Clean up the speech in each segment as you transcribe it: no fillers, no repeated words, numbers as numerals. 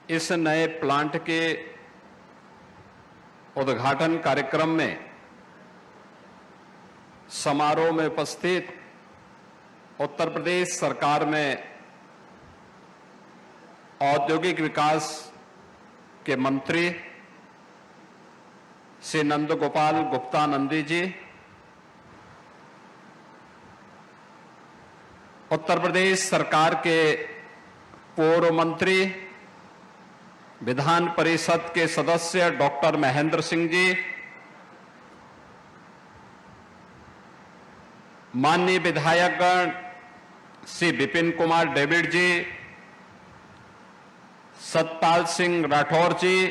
इस नए प्लांट के उद्घाटन कार्यक्रम में समारोह में उपस्थित उत्तर प्रदेश सरकार में औद्योगिक विकास के मंत्री श्री नंदगोपाल गुप्ता नंदी जी, उत्तर प्रदेश सरकार के पूर्व मंत्री विधान परिषद के सदस्य डॉक्टर महेंद्र सिंह जी, माननीय विधायकगण श्री विपिन कुमार डेविड जी, सतपाल सिंह राठौर जी,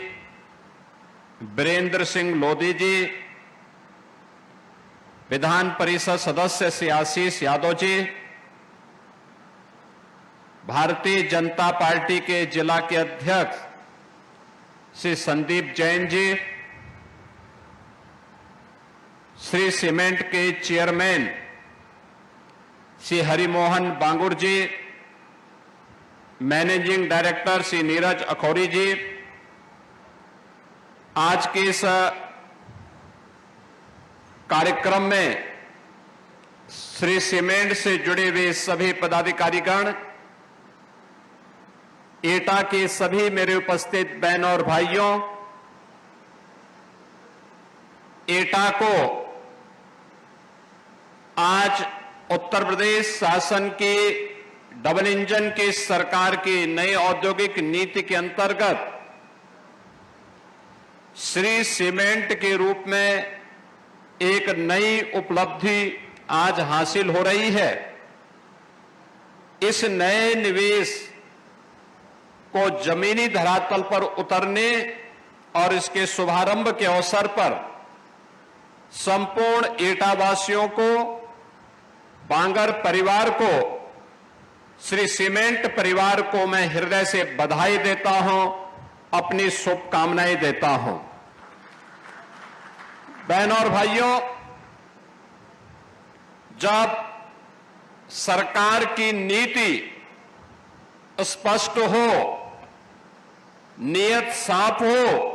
वीरेंद्र सिंह लोधी जी, विधान परिषद सदस्य श्री आशीष यादव जी, भारतीय जनता पार्टी के जिला के अध्यक्ष श्री संदीप जैन जी, श्री सीमेंट के चेयरमैन श्री हरिमोहन बांगुर जी, मैनेजिंग डायरेक्टर श्री नीरज अखौरी जी, आज के इस कार्यक्रम में श्री सीमेंट से जुड़े हुए सभी पदाधिकारीगण, एटा के सभी मेरे उपस्थित बहनों और भाइयों, एटा को आज उत्तर प्रदेश शासन की डबल इंजन की सरकार की नई औद्योगिक नीति के अंतर्गत श्री सीमेंट के रूप में एक नई उपलब्धि आज हासिल हो रही है। इस नए निवेश को जमीनी धरातल पर उतरने और इसके शुभारंभ के अवसर पर संपूर्ण एटावासियों को, बांगर परिवार को, श्री सीमेंट परिवार को मैं हृदय से बधाई देता हूं, अपनी शुभकामनाएं देता हूं। बहनों और भाइयों, जब सरकार की नीति स्पष्ट हो, नियत साफ हो,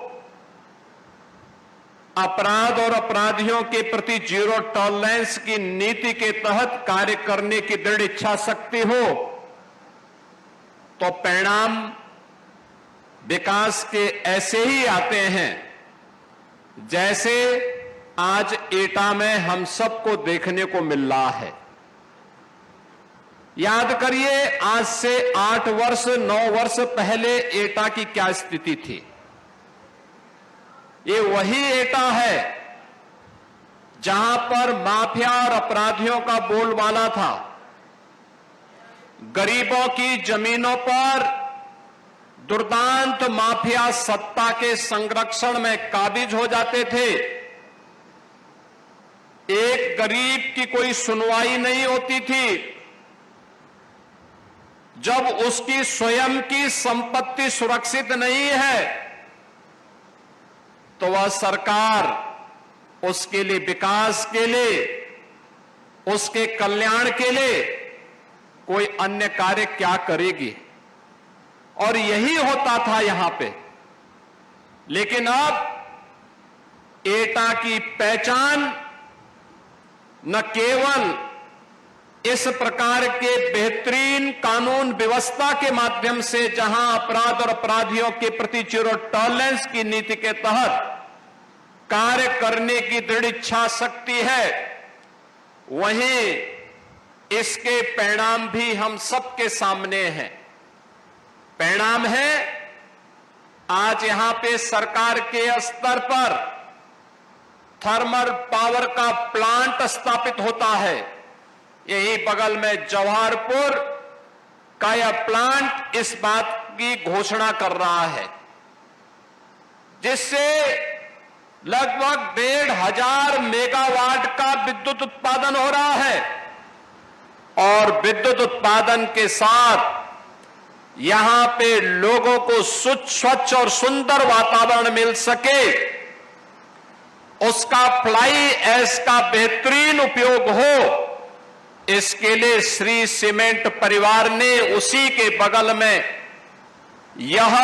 अपराध और अपराधियों के प्रति जीरो टॉलरेंस की नीति के तहत कार्य करने की दृढ़ इच्छा शक्ति हो, तो परिणाम विकास के ऐसे ही आते हैं जैसे आज एटा में हम सबको देखने को मिल रहा है। याद करिए, आज से 8 वर्ष 9 वर्ष पहले एटा की क्या स्थिति थी। ये वही एटा है जहां पर माफिया और अपराधियों का बोलबाला था। गरीबों की जमीनों पर दुर्दांत माफिया सत्ता के संरक्षण में काबिज हो जाते थे। एक गरीब की कोई सुनवाई नहीं होती थी। जब उसकी स्वयं की संपत्ति सुरक्षित नहीं है तो वह सरकार उसके लिए, विकास के लिए, उसके कल्याण के लिए कोई अन्य कार्य क्या करेगी। और यही होता था यहां पे। लेकिन अब एटा की पहचान न केवल इस प्रकार के बेहतरीन कानून व्यवस्था के माध्यम से, जहां अपराध और अपराधियों के प्रति जीरो टॉलरेंस की नीति के तहत कार्य करने की दृढ़ इच्छा शक्ति है, वहीं इसके परिणाम भी हम सबके सामने हैं। परिणाम है, आज यहां पे सरकार के स्तर पर थर्मल पावर का प्लांट स्थापित होता है। यही बगल में जवाहरपुर का यह प्लांट इस बात की घोषणा कर रहा है, जिससे लगभग 1500 मेगावाट का विद्युत उत्पादन हो रहा है। और विद्युत उत्पादन के साथ यहां पे लोगों को स्वच्छ और सुंदर वातावरण मिल सके, उसका फ्लाई ऐश का बेहतरीन उपयोग हो, इसके लिए श्री सीमेंट परिवार ने उसी के बगल में यह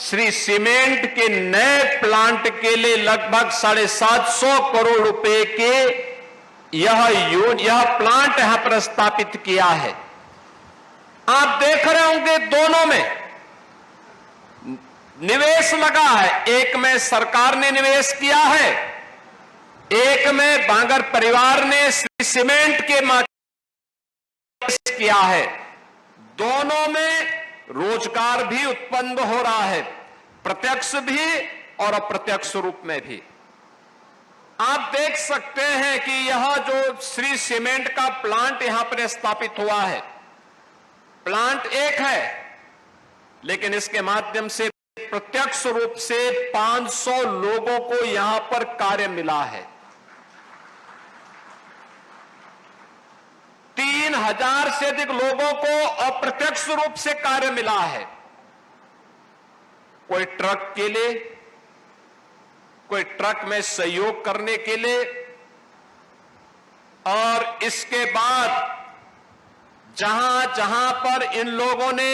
श्री सीमेंट के नए प्लांट के लिए लगभग 750 करोड़ रुपए के यह प्लांट यहां पर स्थापित किया है। आप देख रहे होंगे दोनों में निवेश लगा है, एक में सरकार ने निवेश किया है, एक में बांगर परिवार ने श्री सीमेंट के किया है। दोनों में रोजगार भी उत्पन्न हो रहा है, प्रत्यक्ष भी और अप्रत्यक्ष रूप में भी। आप देख सकते हैं कि यह जो श्री सीमेंट का प्लांट यहां पर स्थापित हुआ है, प्लांट एक है, लेकिन इसके माध्यम से प्रत्यक्ष रूप से 500 लोगों को यहां पर कार्य मिला है। 3000 से अधिक लोगों को अप्रत्यक्ष रूप से कार्य मिला है। कोई ट्रक के लिए, कोई ट्रक में सहयोग करने के लिए, और इसके बाद जहां जहां पर इन लोगों ने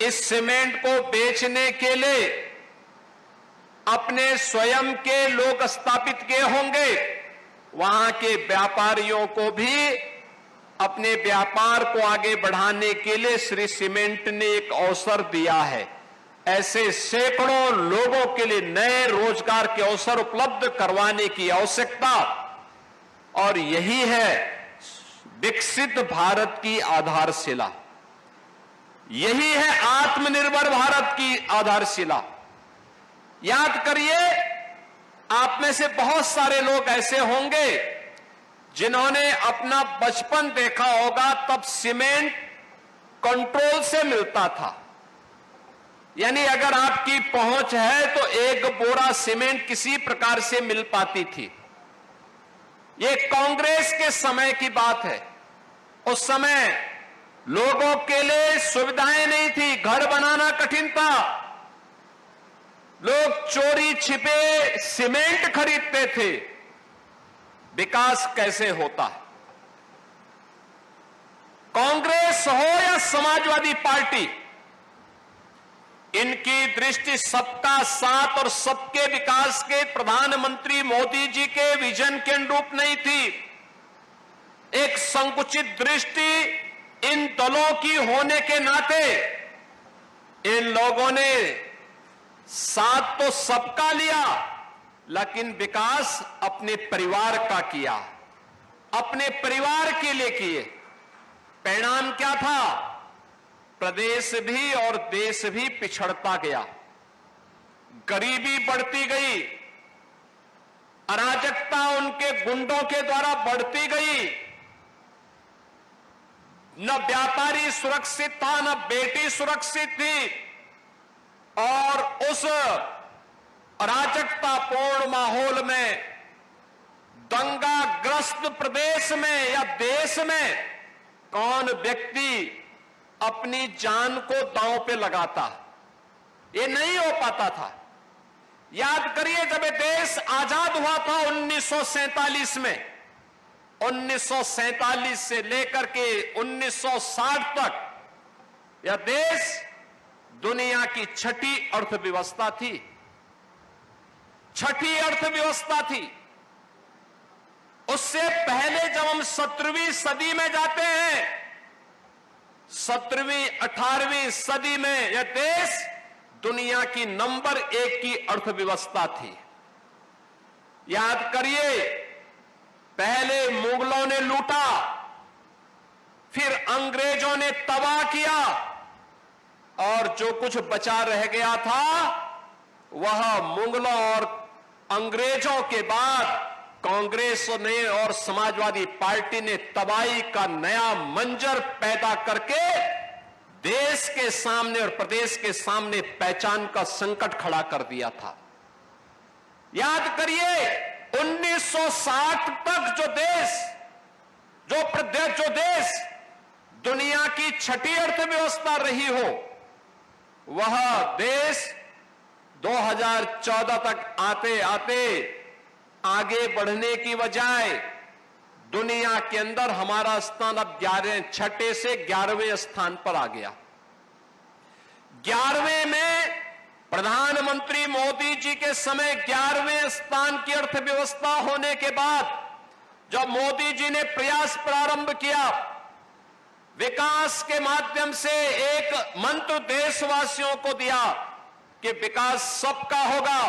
इस सीमेंट को बेचने के लिए अपने स्वयं के लोग स्थापित किए होंगे, वहां के व्यापारियों को भी अपने व्यापार को आगे बढ़ाने के लिए श्री सीमेंट ने एक अवसर दिया है। ऐसे सैकड़ों लोगों के लिए नए रोजगार के अवसर उपलब्ध करवाने की आवश्यकता, और यही है विकसित भारत की आधारशिला, यही है आत्मनिर्भर भारत की आधारशिला। याद करिए, आप में से बहुत सारे लोग ऐसे होंगे जिन्होंने अपना बचपन देखा होगा, तब सीमेंट कंट्रोल से मिलता था। यानी अगर आपकी पहुंच है तो एक बोरा सीमेंट किसी प्रकार से मिल पाती थी। ये कांग्रेस के समय की बात है। उस समय लोगों के लिए सुविधाएं नहीं थी, घर बनाना कठिन था, लोग चोरी छिपे सीमेंट खरीदते थे। विकास कैसे होता है? कांग्रेस हो या समाजवादी पार्टी, इनकी दृष्टि सबका साथ और सबके विकास के प्रधानमंत्री मोदी जी के विजन के अनुरूप नहीं थी। एक संकुचित दृष्टि इन दलों की होने के नाते इन लोगों ने साथ तो सबका लिया, लेकिन विकास अपने परिवार का किया, अपने परिवार के लिए किए। परिणाम क्या था? प्रदेश भी और देश भी पिछड़ता गया, गरीबी बढ़ती गई, अराजकता उनके गुंडों के द्वारा बढ़ती गई। न व्यापारी सुरक्षित था, न बेटी सुरक्षित थी, और उस अराजकतापूर्ण माहौल में, दंगाग्रस्त प्रदेश में या देश में कौन व्यक्ति अपनी जान को दांव पे लगाता? ये नहीं हो पाता था। याद करिए, जब ये देश आजाद हुआ था 1947 में, 1947 से लेकर के 1960 तक यह देश दुनिया की छठी अर्थव्यवस्था थी, छठी अर्थव्यवस्था थी। उससे पहले जब हम 17वीं सदी में जाते हैं, 17वीं 18वीं सदी में यह देश दुनिया की नंबर 1 की अर्थव्यवस्था थी। याद करिए, पहले मुगलों ने लूटा, फिर अंग्रेजों ने तबाह किया, और जो कुछ बचा रह गया था वह मुगलों और अंग्रेजों के बाद कांग्रेस ने और समाजवादी पार्टी ने तबाही का नया मंजर पैदा करके देश के सामने और प्रदेश के सामने पहचान का संकट खड़ा कर दिया था। याद करिए, 1960 तक जो देश दुनिया की छठी अर्थव्यवस्था रही हो, वह देश 2014 तक आते आते आगे बढ़ने की बजाय दुनिया के अंदर हमारा स्थान अब 6 से 11वें स्थान पर आ गया। 11वें में प्रधानमंत्री मोदी जी के समय 11वें स्थान की अर्थव्यवस्था होने के बाद जब मोदी जी ने प्रयास प्रारंभ किया, विकास के माध्यम से एक मंत्र देशवासियों को दिया कि विकास सबका होगा,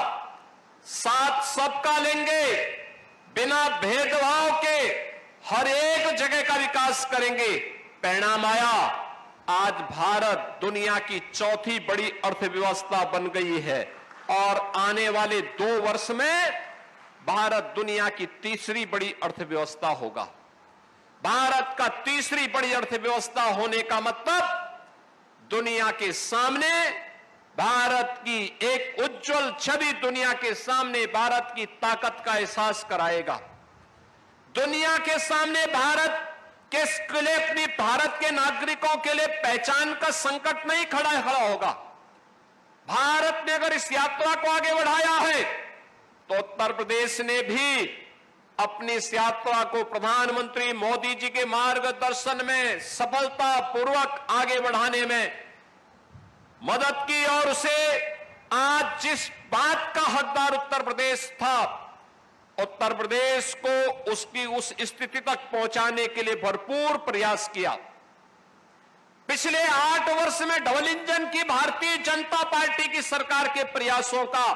साथ सबका लेंगे, बिना भेदभाव के हर एक जगह का विकास करेंगे। परिणाम आया, आज भारत दुनिया की चौथी बड़ी अर्थव्यवस्था बन गई है और आने वाले 2 वर्ष में भारत दुनिया की तीसरी बड़ी अर्थव्यवस्था होगा। भारत का तीसरी बड़ी अर्थव्यवस्था होने का मतलब दुनिया के सामने भारत की एक उज्जवल छवि दुनिया के सामने भारत की ताकत का एहसास कराएगा। दुनिया के सामने भारत के लिए अपनी भारत के नागरिकों के लिए पहचान का संकट नहीं खड़ा होगा। भारत ने अगर इस यात्रा को आगे बढ़ाया है तो उत्तर प्रदेश ने भी अपनी इस यात्रा को प्रधानमंत्री मोदी जी के मार्गदर्शन में सफलतापूर्वक आगे बढ़ाने में मदद की और उसे आज जिस बात का हकदार उत्तर प्रदेश था, उत्तर प्रदेश को उसकी उस स्थिति तक पहुंचाने के लिए भरपूर प्रयास किया। पिछले 8 वर्ष में डबल इंजन की भारतीय जनता पार्टी की सरकार के प्रयासों का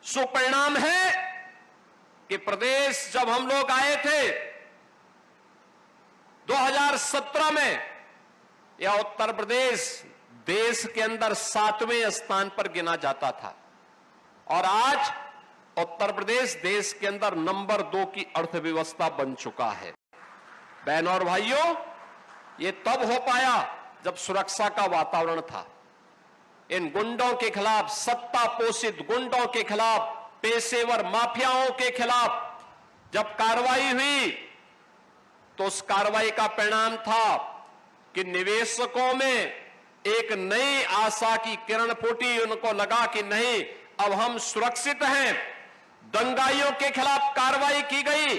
सुपरिणाम है कि प्रदेश जब हम लोग आए थे 2017 में, यह उत्तर प्रदेश देश के अंदर 7वें स्थान पर गिना जाता था और आज उत्तर प्रदेश देश के अंदर नंबर 2 की अर्थव्यवस्था बन चुका है। बहनों और भाइयों, ये तब हो पाया जब सुरक्षा का वातावरण था। इन गुंडों के खिलाफ, सत्ता पोषित गुंडों के खिलाफ, पेशेवर माफियाओं के खिलाफ जब कार्रवाई हुई तो उस कार्रवाई का परिणाम था कि निवेशकों में एक नई आशा की किरण फूटी। उनको लगा कि नहीं, अब हम सुरक्षित हैं। दंगाइयों के खिलाफ कार्रवाई की गई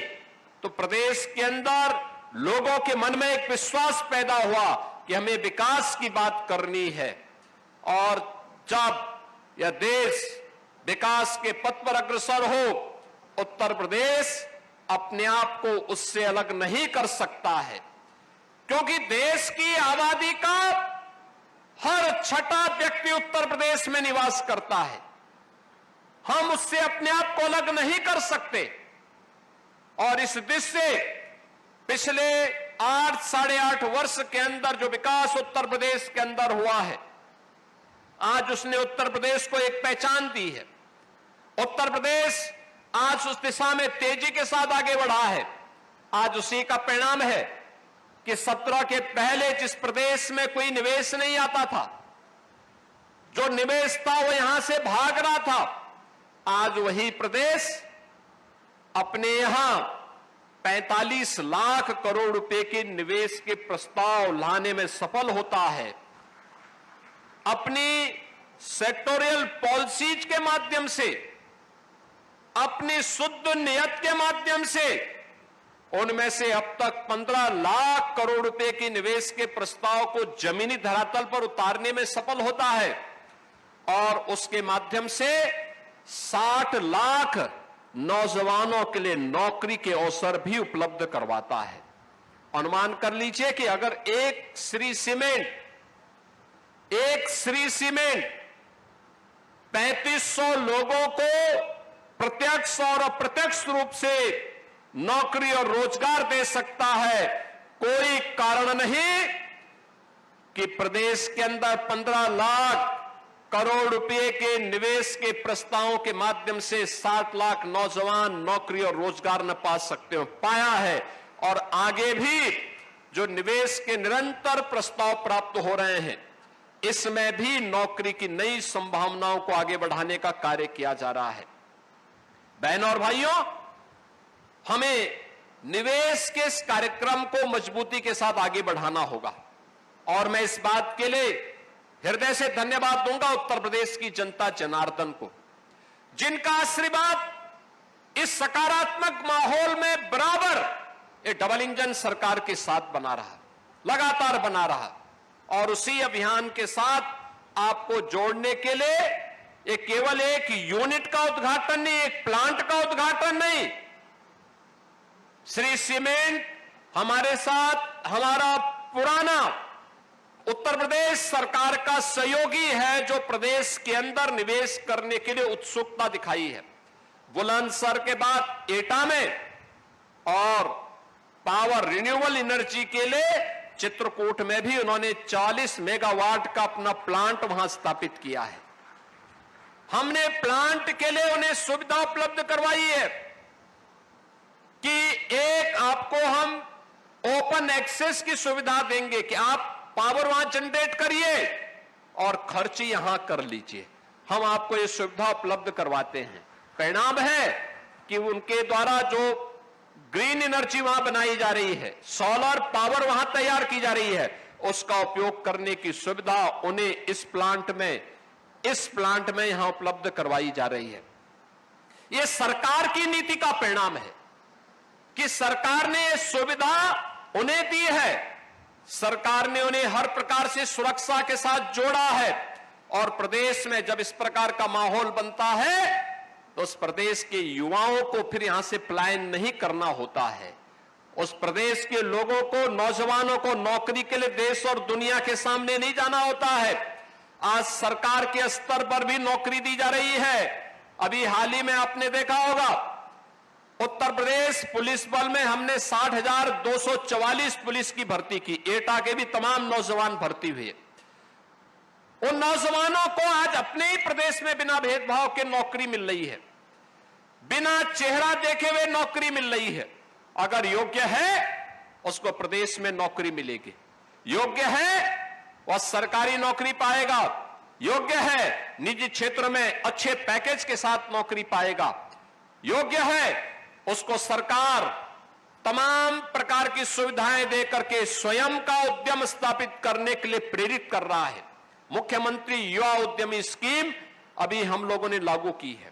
तो प्रदेश के अंदर लोगों के मन में एक विश्वास पैदा हुआ कि हमें विकास की बात करनी है और जब यह देश विकास के पथ पर अग्रसर हो, उत्तर प्रदेश अपने आप को उससे अलग नहीं कर सकता है, क्योंकि देश की आबादी का हर 6ठा व्यक्ति उत्तर प्रदेश में निवास करता है। हम उससे अपने आप को अलग नहीं कर सकते और इस दृष्टि से पिछले 8 साढ़े 8 वर्ष के अंदर जो विकास उत्तर प्रदेश के अंदर हुआ है, आज उसने उत्तर प्रदेश को एक पहचान दी है। उत्तर प्रदेश आज उस दिशा में तेजी के साथ आगे बढ़ा है। आज उसी का परिणाम है कि 17 के पहले जिस प्रदेश में कोई निवेश नहीं आता था, जो निवेश था वो यहां से भाग रहा था, आज वही प्रदेश अपने यहां 45 लाख करोड़ रुपए के निवेश के प्रस्ताव लाने में सफल होता है। अपनी सेक्टोरियल पॉलिसीज के माध्यम से, अपनी शुद्ध नियत के माध्यम से उनमें से अब तक 15 लाख करोड़ रुपए के निवेश के प्रस्ताव को जमीनी धरातल पर उतारने में सफल होता है और उसके माध्यम से 60 लाख नौजवानों के लिए नौकरी के अवसर भी उपलब्ध करवाता है। अनुमान कर लीजिए कि अगर एक श्री सीमेंट 3500 लोगों को प्रत्यक्ष और अप्रत्यक्ष रूप से नौकरी और रोजगार दे सकता है, कोई कारण नहीं कि प्रदेश के अंदर 15 लाख करोड़ रुपए के निवेश के प्रस्तावों के माध्यम से 60 लाख नौजवान नौकरी और रोजगार न पा सकते हो। पाया है और आगे भी जो निवेश के निरंतर प्रस्ताव प्राप्त हो रहे हैं, इसमें भी नौकरी की नई संभावनाओं को आगे बढ़ाने का कार्य किया जा रहा है। बहनों और भाइयों, हमें निवेश के इस कार्यक्रम को मजबूती के साथ आगे बढ़ाना होगा और मैं इस बात के लिए हृदय से धन्यवाद दूंगा उत्तर प्रदेश की जनता जनार्दन को, जिनका आशीर्वाद इस सकारात्मक माहौल में बराबर ये डबल इंजन सरकार के साथ बना रहा, लगातार बना रहा और उसी अभियान के साथ आपको जोड़ने के लिए ये केवल एक यूनिट का उद्घाटन नहीं, एक प्लांट का उद्घाटन नहीं। श्री सीमेंट हमारे साथ हमारा पुराना उत्तर प्रदेश सरकार का सहयोगी है, जो प्रदेश के अंदर निवेश करने के लिए उत्सुकता दिखाई है। बुलंदशहर के बाद एटा में और पावर रिन्यूएबल एनर्जी के लिए चित्रकूट में भी उन्होंने 40 मेगावाट का अपना प्लांट वहां स्थापित किया है। हमने प्लांट के लिए उन्हें सुविधा उपलब्ध करवाई है कि एक आपको हम ओपन एक्सेस की सुविधा देंगे कि आप पावर वहां जनरेट करिए और खर्च यहां कर लीजिए। हम आपको ये सुविधा उपलब्ध करवाते हैं। परिणाम है कि उनके द्वारा जो ग्रीन एनर्जी वहां बनाई जा रही है, सोलर पावर वहां तैयार की जा रही है, उसका उपयोग करने की सुविधा उन्हें इस प्लांट में यहां उपलब्ध करवाई जा रही है। यह सरकार की नीति का परिणाम है कि सरकार ने यह सुविधा उन्हें दी है। सरकार ने उन्हें हर प्रकार से सुरक्षा के साथ जोड़ा है और प्रदेश में जब इस प्रकार का माहौल बनता है तो उस प्रदेश के युवाओं को फिर यहां से पलायन नहीं करना होता है। उस प्रदेश के लोगों को, नौजवानों को नौकरी के लिए देश और दुनिया के सामने नहीं जाना होता है। आज सरकार के स्तर पर भी नौकरी दी जा रही है। अभी हाल ही में आपने देखा होगा, उत्तर प्रदेश पुलिस बल में हमने 60,244 पुलिस की भर्ती की। एटा के भी तमाम नौजवान भर्ती हुए। उन नौजवानों को आज अपने ही प्रदेश में बिना भेदभाव के नौकरी मिल रही है, बिना चेहरा देखे हुए नौकरी मिल रही है। अगर योग्य है उसको प्रदेश में नौकरी मिलेगी, योग्य है वह सरकारी नौकरी पाएगा, योग्य है निजी क्षेत्र में अच्छे पैकेज के साथ नौकरी पाएगा, योग्य है उसको सरकार तमाम प्रकार की सुविधाएं देकर के स्वयं का उद्यम स्थापित करने के लिए प्रेरित कर रहा है। मुख्यमंत्री युवा उद्यमी स्कीम अभी हम लोगों ने लागू की है।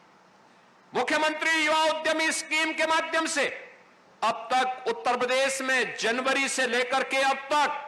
मुख्यमंत्री युवा उद्यमी स्कीम के माध्यम से अब तक उत्तर प्रदेश में जनवरी से लेकर के अब तक